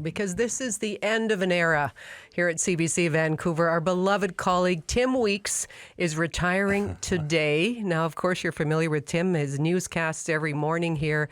because this is the end of an era here at CBC Vancouver. Our beloved colleague Tim Weeks is retiring today. Now, of course, you're familiar with Tim, his newscasts every morning here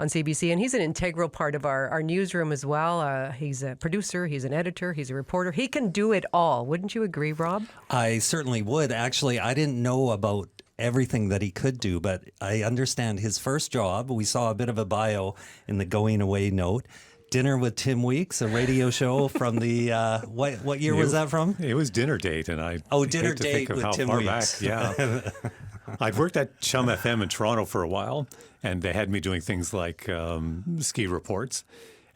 on CBC, and he's an integral part of our newsroom as well. He's a producer, he's an editor, he's a reporter. He can do it all. Wouldn't you agree, Rob? I certainly would. Actually, I didn't know about everything that he could do, but I understand his first job, we saw a bit of a bio in the going away note, Dinner with Tim Weeks, a radio show from the, what year was that from? It was Dinner Date, and I Dinner hate to Date think of with how Tim far Weeks. back. Yeah. I'd worked at Chum FM in Toronto for a while, and they had me doing things like ski reports.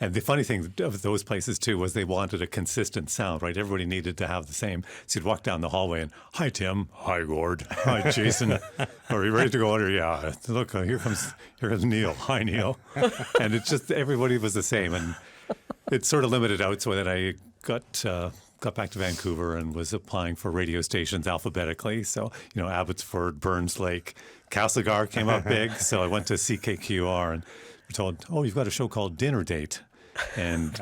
And the funny thing of those places, too, was they wanted a consistent sound, right? Everybody needed to have the same. So you'd walk down the hallway and, hi, Tim. Hi, Gord. Hi, Jason. Are you ready to go under? Yeah. Look, here comes Neil. Hi, Neil. And it's just everybody was the same. And it sort of limited out. So then I got back to Vancouver and was applying for radio stations alphabetically. So, Abbotsford, Burns Lake, Castlegar came up big. So I went to CKQR and we're told, oh, you've got a show called Dinner Date. And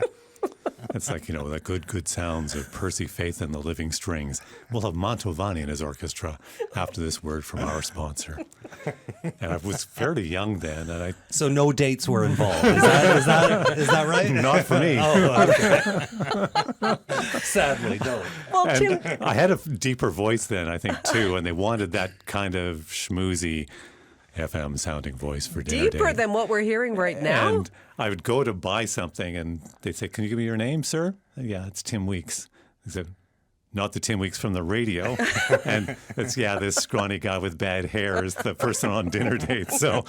it's like, the good sounds of Percy Faith and the Living Strings. We'll have Mantovani and his orchestra after this word from our sponsor. And I was fairly young then. And So no dates were involved. Is that right? Not for me. Oh, okay. Sadly, no. Well, Tim, I had a deeper voice then, I think, too. And they wanted that kind of schmoozy FM sounding voice for Dinner deeper Date. than what we're hearing right now. And I would go to buy something and they'd say, can you give me your name, sir? Yeah, it's Tim Weeks. I said, not the Tim Weeks from the radio. And it's, this scrawny guy with bad hair is the person on Dinner Date. So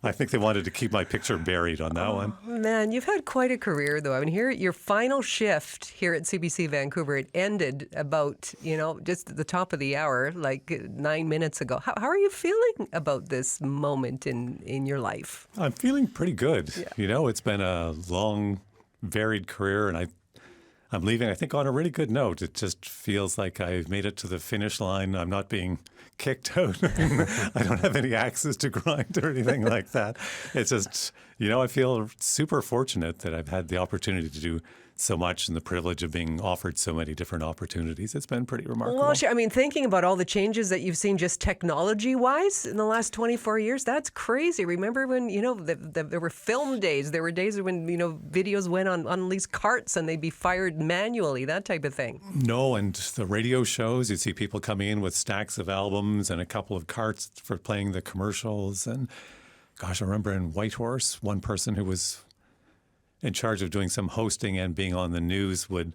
I think they wanted to keep my picture buried on that one. Man, you've had quite a career, though. I mean, here, your final shift here at CBC Vancouver, it ended about, just at the top of the hour, like 9 minutes ago. How are you feeling about this moment in your life? I'm feeling pretty good. Yeah. It's been a long, varied career, and I'm leaving, I think, on a really good note. It just feels like I've made it to the finish line. I'm not being kicked out. I don't have any axes to grind or anything like that. It's just, I feel super fortunate that I've had the opportunity to do so much and the privilege of being offered so many different opportunities. It's been pretty remarkable. Well, I mean, thinking about all the changes that you've seen just technology-wise in the last 24 years, that's crazy. Remember when, there were film days. There were days when, videos went on these carts and they'd be fired manually, that type of thing. No, and the radio shows, you'd see people coming in with stacks of albums and a couple of carts for playing the commercials. And gosh, I remember in Whitehorse, one person who was in charge of doing some hosting and being on the news would,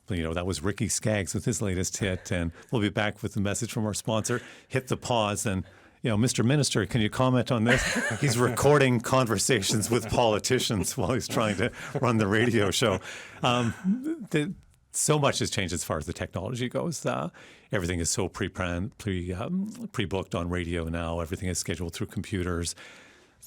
that was Ricky Skaggs with his latest hit. And we'll be back with the message from our sponsor. Hit the pause and, Mr. Minister, can you comment on this? He's recording conversations with politicians while he's trying to run the radio show. So much has changed as far as the technology goes. Everything is so pre-booked on radio now. Everything is scheduled through computers.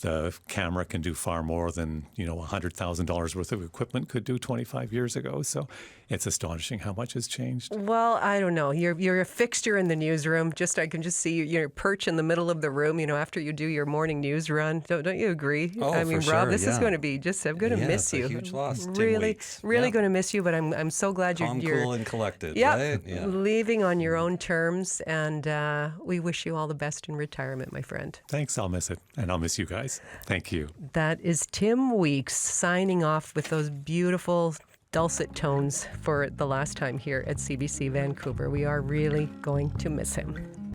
The camera can do far more than, $100,000 worth of equipment could do 25 years ago. So it's astonishing how much has changed. Well, I don't know. You're a fixture in the newsroom. I can just see you perch in the middle of the room, after you do your morning news run. Don't you agree? Oh, I mean, for Rob, sure, this is going to be I'm going to miss you. It's a huge loss. Really going to miss you, but I'm so glad Calm, you're cool, and collected, right? Yeah. Leaving on your own terms, and we wish you all the best in retirement, my friend. Thanks. I'll miss it. And I'll miss you guys. Thank you. That is Tim Weeks signing off with those beautiful dulcet tones for the last time here at CBC Vancouver. We are really going to miss him.